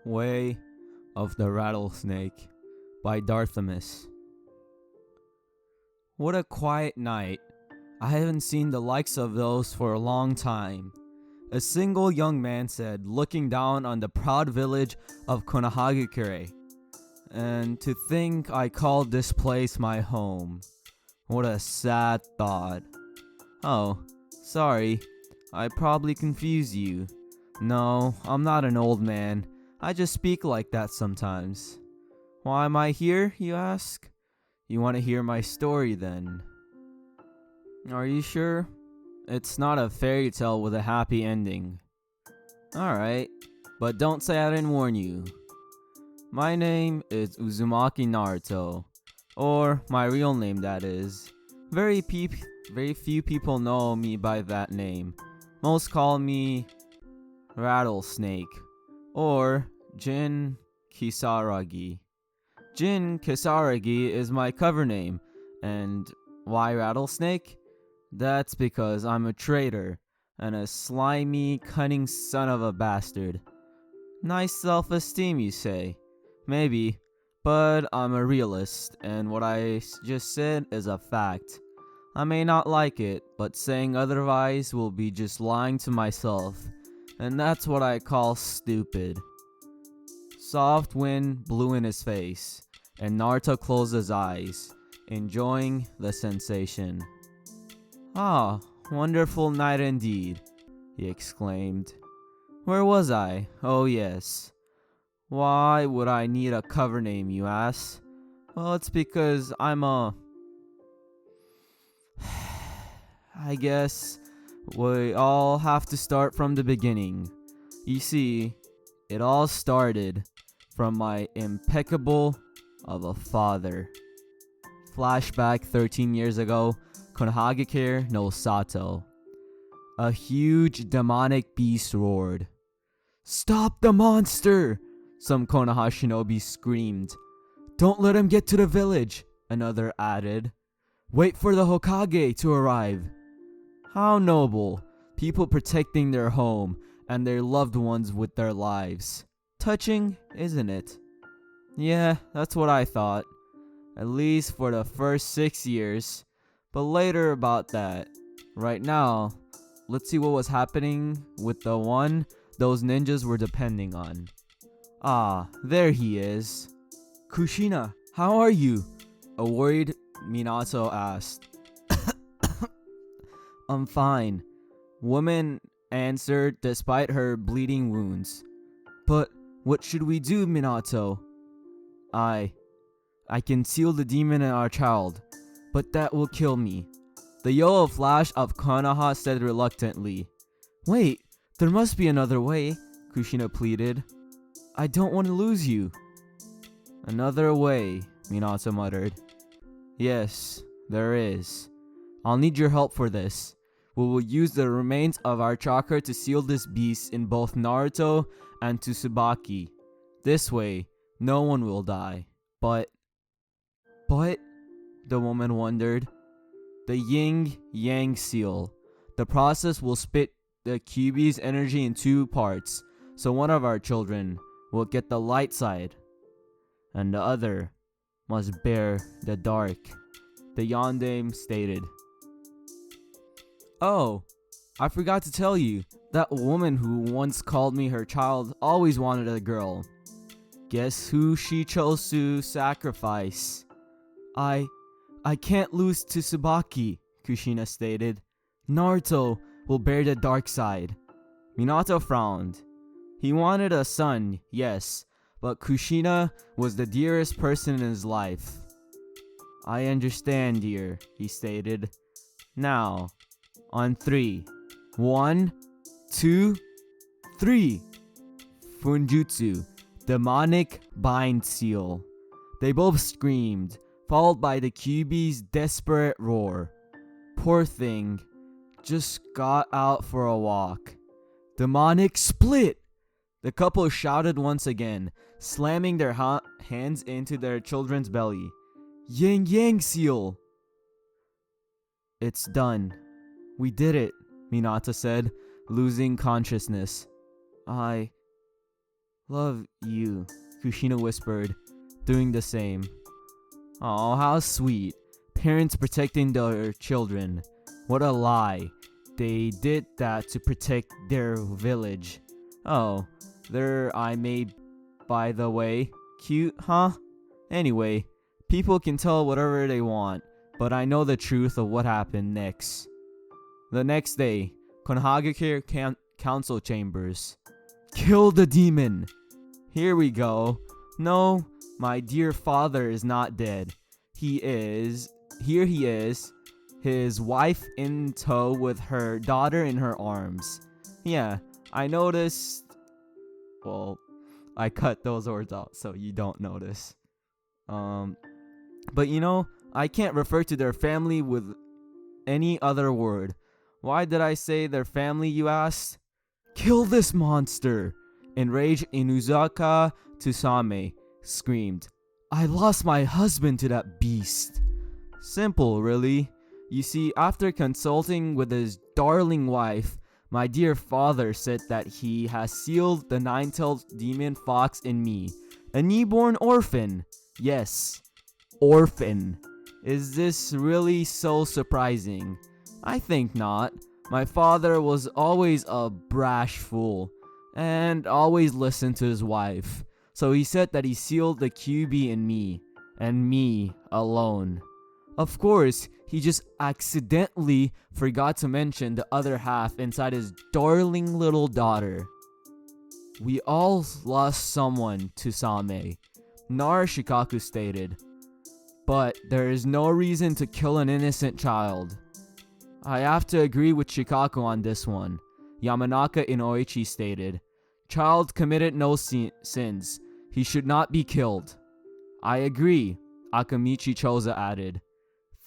Way of the Rattlesnake by Darthamus. What a quiet night. I haven't seen the likes of those for a long time. A single young man said, looking down on the proud village of Konohagakure. And to think I called this place my home. What a sad thought. Oh, sorry. I probably confused you. No, I'm not an old man. I just speak like that sometimes. Why am I here, you ask? You want to hear my story then? Are you sure? It's not a fairy tale with a happy ending. Alright, but don't say I didn't warn you. My name is Uzumaki Naruto, or my real name that is. Very few people know me by that name. Most call me Rattlesnake, or Jin Kisaragi. Jin Kisaragi is my cover name, and why Rattlesnake? That's because I'm a traitor, and a slimy, cunning son of a bastard. Nice self-esteem, you say? Maybe, but I'm a realist, and what I just said is a fact. I may not like it, but saying otherwise will be just lying to myself, and that's what I call stupid. Soft wind blew in his face, and Naruto closed his eyes, enjoying the sensation. Ah, wonderful night indeed, he exclaimed. Where was I? Oh yes. Why would I need a cover name, you ask? Well, it's because I'm a... I guess we all have to start from the beginning. You see, it all started from my impeccable of a father. Flashback 13 years ago, Konohagakure no Sato. A huge demonic beast roared. Stop the monster! Some Konoha shinobi screamed. Don't let him get to the village, another added. Wait for the Hokage to arrive. How noble, people protecting their home and their loved ones with their lives. Touching, isn't it? Yeah, that's what I thought. At least for the first 6 years. But later about that. Right now, let's see what was happening with the one those ninjas were depending on. Ah, there he is. Kushina, how are you? A worried Minato asked. I'm fine, woman answered despite her bleeding wounds. But what should we do, Minato? I can seal the demon in our child, but that will kill me. The yellow flash of Konoha said reluctantly. Wait, there must be another way, Kushina pleaded. I don't want to lose you. Another way, Minato muttered. Yes, there is. I'll need your help for this. We will use the remains of our chakra to seal this beast in both Naruto and Tsubaki. This way, no one will die. But, the woman wondered. The yin-yang seal. The process will split the Kyuubi's energy in 2 parts, so one of our children will get the light side, and the other must bear the dark, the yondaime stated. Oh, I forgot to tell you, that woman who once called me her child always wanted a girl. Guess who she chose to sacrifice? I can't lose to Tsubaki, Kushina stated. Naruto will bear the dark side. Minato frowned. He wanted a son, yes, but Kushina was the dearest person in his life. I understand, dear, he stated. Now, on 3. 1, 2, 3. Funjutsu, demonic bind seal. They both screamed, followed by the Kyuubi's desperate roar. Poor thing, just got out for a walk. Demonic split! The couple shouted once again, slamming their hands into their children's belly. Yin-yang seal! It's done. We did it, Minato said, losing consciousness. I Love you, Kushina whispered, doing the same. Oh, how sweet. Parents protecting their children. What a lie. They did that to protect their village. Oh, their eye made, by the way. Cute, huh? Anyway, people can tell whatever they want, but I know the truth of what happened next. The next day, Konohagakure Council Chambers. Kill the demon! Here we go. No, my dear father is not dead. Here he is, his wife in tow with her daughter in her arms. Yeah, I noticed. Well, I cut those words out so you don't notice. But I can't refer to their family with any other word. Why did I say their family, you asked? Kill this monster! Enraged Inuzaka Tsusame screamed. I lost my husband to that beast. Simple, really. You see, after consulting with his darling wife, my dear father said that he has sealed the nine-tailed demon fox in me, a newborn orphan. Yes, orphan. Is this really so surprising? I think not. My father was always a brash fool, and always listened to his wife. So he said that he sealed the QB in me, and me alone. Of course, he just accidentally forgot to mention the other half inside his darling little daughter. We all lost someone to Same, Shikaku stated. But there is no reason to kill an innocent child. I have to agree with Shikaku on this one, Yamanaka Inoichi stated. Child committed no sins. He should not be killed. I agree, Akamichi Choza added.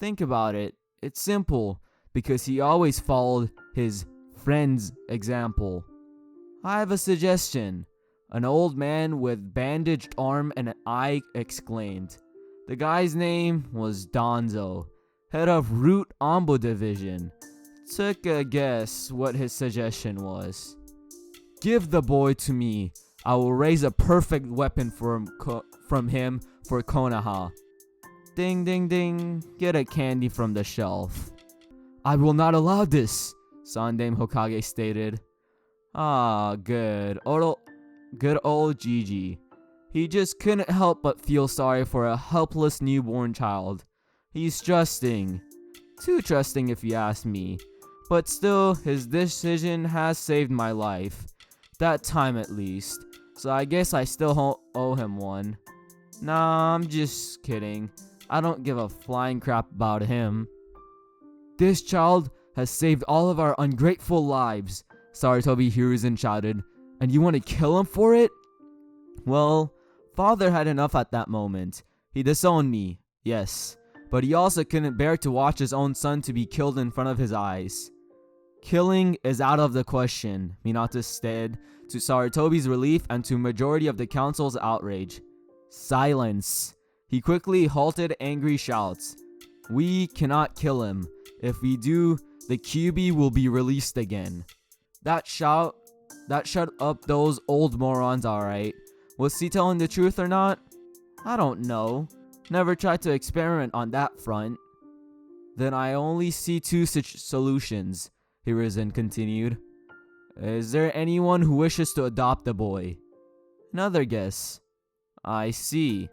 Think about it. It's simple, because he always followed his friend's example. I have a suggestion. An old man with bandaged arm and an eye exclaimed. The guy's name was Donzo, head of Root Ambo Division. Took a guess what his suggestion was. Give the boy to me. I will raise a perfect weapon from him for Konoha. Ding ding ding, get a candy from the shelf. I will not allow this, Sandame Hokage stated. Ah, good old Gigi. He just couldn't help but feel sorry for a helpless newborn child. He's trusting. Too trusting if you ask me. But still, his decision has saved my life. That time at least. So I guess I still owe him one. Nah, I'm just kidding. I don't give a flying crap about him. This child has saved all of our ungrateful lives, Sarutobi Hiruzen shouted. And you want to kill him for it? Well, father had enough at that moment. He disowned me, yes. But he also couldn't bear to watch his own son to be killed in front of his eyes. Killing is out of the question, Minato said, to Sarutobi's relief and to majority of the council's outrage. Silence. He quickly halted angry shouts. We cannot kill him. If we do, the QB will be released again. That shut up those old morons, alright. Was he telling the truth or not? I don't know. Never tried to experiment on that front. Then I only see two solutions, Hiruzen continued. Is there anyone who wishes to adopt the boy? Another guess. I see.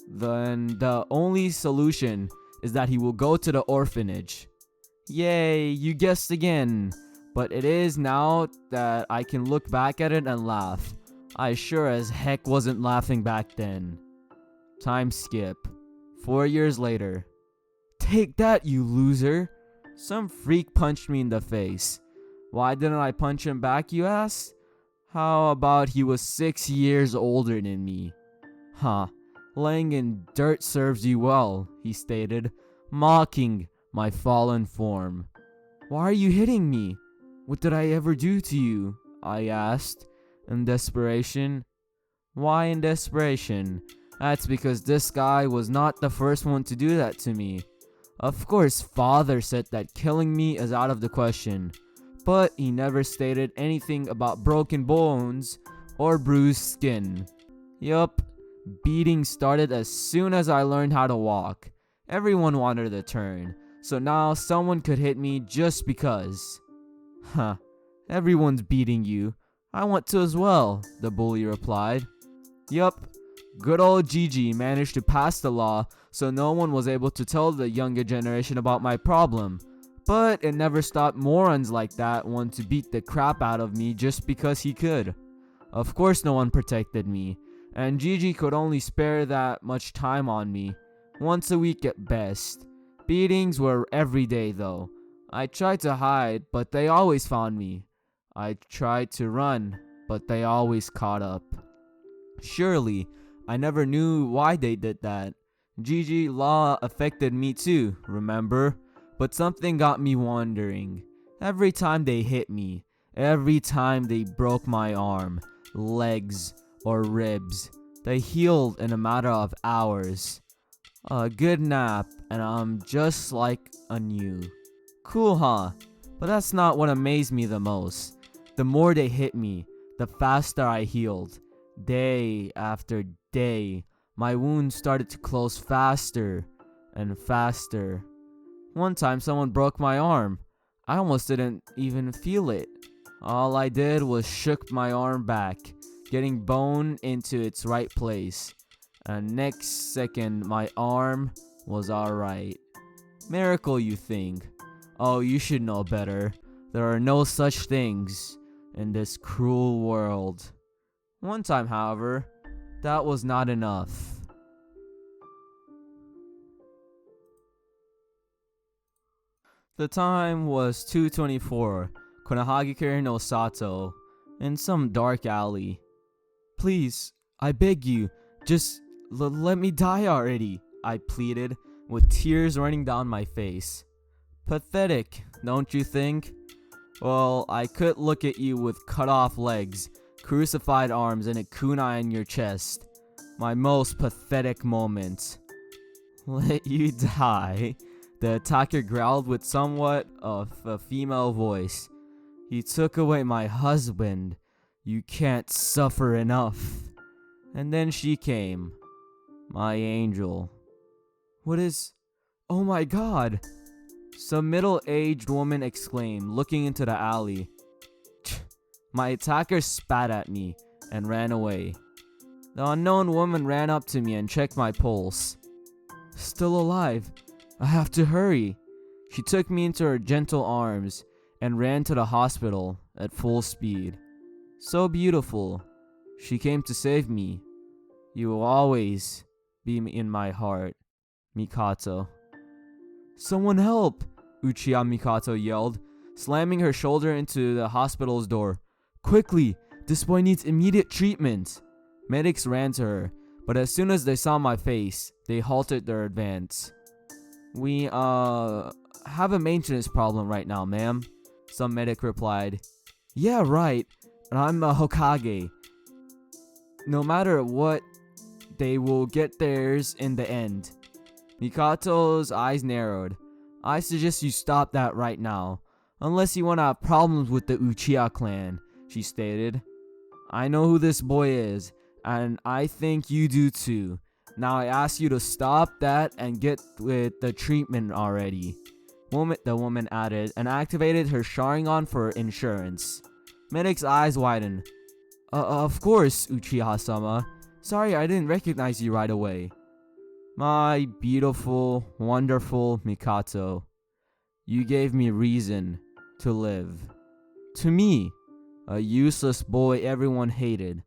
Then the only solution is that he will go to the orphanage. Yay, you guessed again. But it is now that I can look back at it and laugh. I sure as heck wasn't laughing back then. Time skip. 4 years later. Take that, you loser. Some freak punched me in the face. Why didn't I punch him back, you ask? How about he was 6 years older than me? Huh. Laying in dirt serves you well, he stated, mocking my fallen form. Why are you hitting me? What did I ever do to you? I asked, in desperation. Why in desperation? That's because this guy was not the first one to do that to me. Of course, father said that killing me is out of the question, but he never stated anything about broken bones, or bruised skin. Yup, beating started as soon as I learned how to walk. Everyone wanted a turn, so now someone could hit me just because. Huh, everyone's beating you. I want to as well, the bully replied. Yup, good old Gigi managed to pass the law so no one was able to tell the younger generation about my problem. But it never stopped morons like that want to beat the crap out of me just because he could. Of course no one protected me, and Gigi could only spare that much time on me. Once a week at best. Beatings were every day though. I tried to hide, but they always found me. I tried to run, but they always caught up. Surely, I never knew why they did that. Gigi law affected me too, remember? But something got me wondering. Every time they hit me, every time they broke my arm, legs, or ribs, they healed in a matter of hours. A good nap, and I'm just like anew. Cool, huh? But that's not what amazed me the most. The more they hit me, the faster I healed. Day after day, my wounds started to close faster and faster. One time someone broke my arm. I almost didn't even feel it. All I did was shook my arm back, getting bone into its right place. And next second, my arm was alright. Miracle, you think? Oh, you should know better. There are no such things in this cruel world. One time, however, that was not enough. The time was 2:24, Konahagikure no Sato, in some dark alley. Please, I beg you, just let me die already, I pleaded, with tears running down my face. Pathetic, don't you think? Well, I could look at you with cut off legs, crucified arms, and a kunai in your chest. My most pathetic moment. Let you die? The attacker growled with somewhat of a female voice. He took away my husband. You can't suffer enough. And then she came. My angel. What is... Oh my god! Some middle-aged woman exclaimed, looking into the alley. My attacker spat at me and ran away. The unknown woman ran up to me and checked my pulse. Still alive. I have to hurry. She took me into her gentle arms and ran to the hospital at full speed. So beautiful. She came to save me. You will always be in my heart, Mikoto. Someone help! Uchiha Mikoto yelled, slamming her shoulder into the hospital's door. Quickly! This boy needs immediate treatment! Medics ran to her, but as soon as they saw my face, they halted their advance. We, have a maintenance problem right now, ma'am, some medic replied. Yeah, right. I'm a Hokage. No matter what, they will get theirs in the end. Mikoto's eyes narrowed. I suggest you stop that right now. Unless you want to have problems with the Uchiha clan, she stated. I know who this boy is, and I think you do too. Now I ask you to stop that and get with the treatment already. The woman added and activated her Sharingan for insurance. Medic's eyes widened. Of course, Uchiha-sama. Sorry I didn't recognize you right away. My beautiful, wonderful Mikoto. You gave me reason to live. To me, a useless boy everyone hated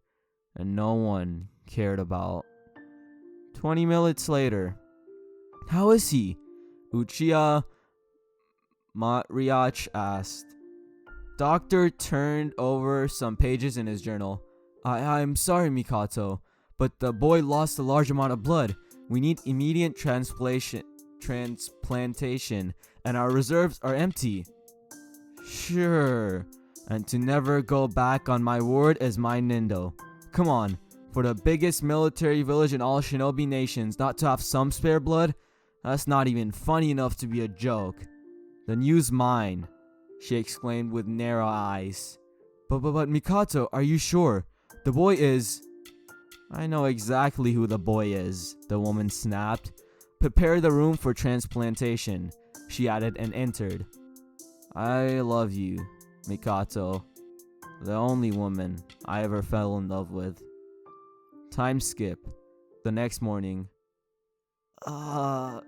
and no one cared about. 20 minutes later. How is he? Uchiha Matriarch asked. Doctor turned over some pages in his journal. I'm sorry, Mikoto, but the boy lost a large amount of blood. We need immediate transplantation, and our reserves are empty. Sure. And to never go back on my word as my Nindo. Come on. For the biggest military village in all shinobi nations not to have some spare blood? That's not even funny enough to be a joke. Then use mine, she exclaimed with narrow eyes. But Mikoto, are you sure? The boy is... I know exactly who the boy is, the woman snapped. Prepare the room for transplantation, she added and entered. I love you, Mikoto. The only woman I ever fell in love with. Time skip. The next morning. I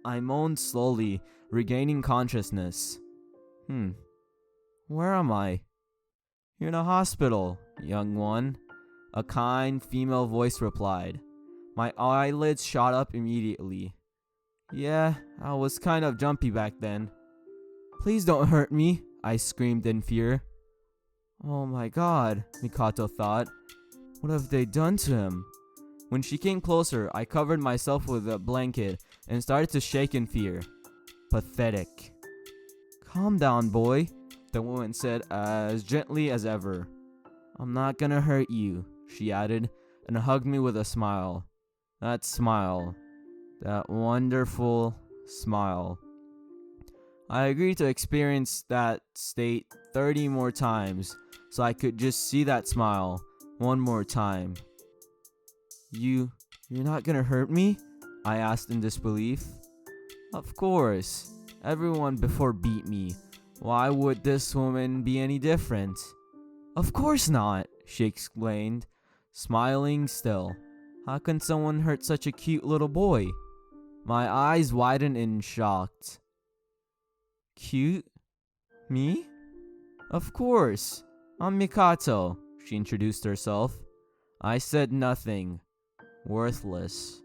moaned slowly, regaining consciousness. Where am I? You're in a hospital, young one. A kind female voice replied. My eyelids shot up immediately. Yeah, I was kind of jumpy back then. Please don't hurt me, I screamed in fear. Oh my god, Mikoto thought. What have they done to him? When she came closer, I covered myself with a blanket and started to shake in fear. Pathetic. Calm down, boy, the woman said as gently as ever. I'm not gonna hurt you, she added, and hugged me with a smile. That smile. That wonderful smile. I agreed to experience that state 30 more times, so I could just see that smile one more time. You're not gonna hurt me? I asked in disbelief. Of course. Everyone before beat me. Why would this woman be any different? Of course not, she explained, smiling still. How can someone hurt such a cute little boy? My eyes widened in shock. Cute? Me? Of course. I'm Mikoto, she introduced herself. I said nothing. Worthless.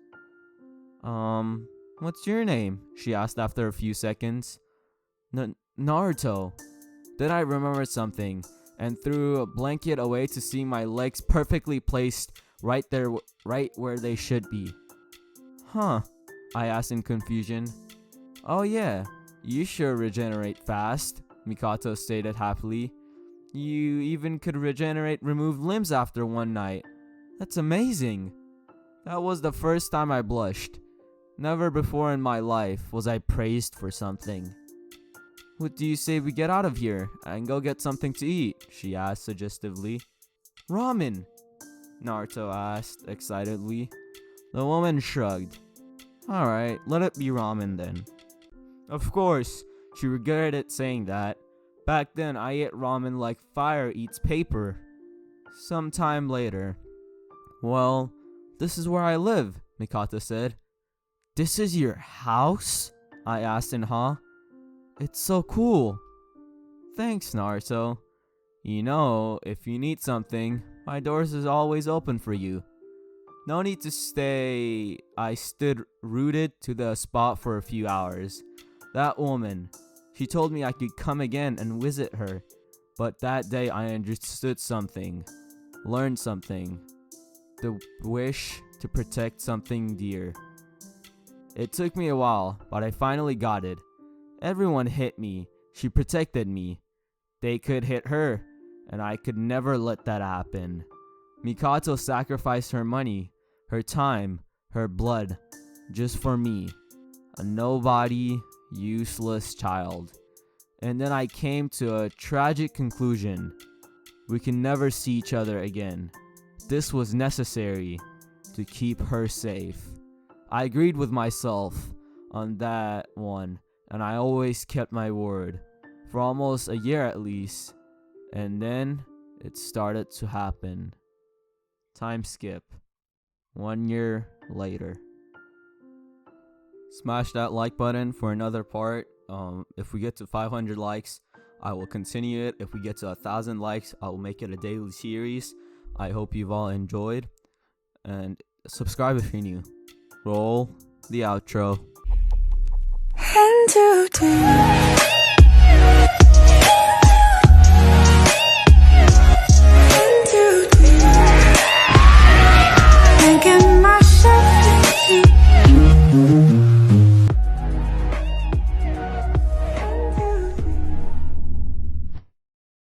What's your name? She asked after a few seconds. Naruto. Then I remembered something and threw a blanket away to see my legs perfectly placed right where they should be. Huh? I asked in confusion. Oh yeah, you sure regenerate fast, Mikoto stated happily. You even could regenerate removed limbs after one night. That's amazing. That was the first time I blushed. Never before in my life was I praised for something. What do you say we get out of here and go get something to eat? She asked suggestively. Ramen, Naruto asked excitedly. The woman shrugged. Alright, let it be ramen then. Of course, she regretted saying that. Back then, I ate ramen like fire eats paper. Some time later. Well, this is where I live, Mikoto said. This is your house? I asked in awe. It's so cool. Thanks, Naruto. You know, if you need something, my doors is always open for you. No need to stay. I stood rooted to the spot for a few hours. That woman, she told me I could come again and visit her. But that day I understood something. Learned something. The wish to protect something dear. It took me a while, but I finally got it. Everyone hit me. She protected me. They could hit her, and I could never let that happen. Mikoto sacrificed her money, her time, her blood, just for me. A nobody, useless child. And then I came to a tragic conclusion. We can never see each other again. This was necessary to keep her safe. I agreed with myself on that one, and I always kept my word. For almost a year at least. And then it started to happen. Time skip. 1 year later. Smash that like button for another part. If we get to 500 likes, I will continue it. If we get to 1,000 likes, I will make it a daily series. I hope you've all enjoyed. And subscribe if you're new. Roll the outro. 1, 2, 3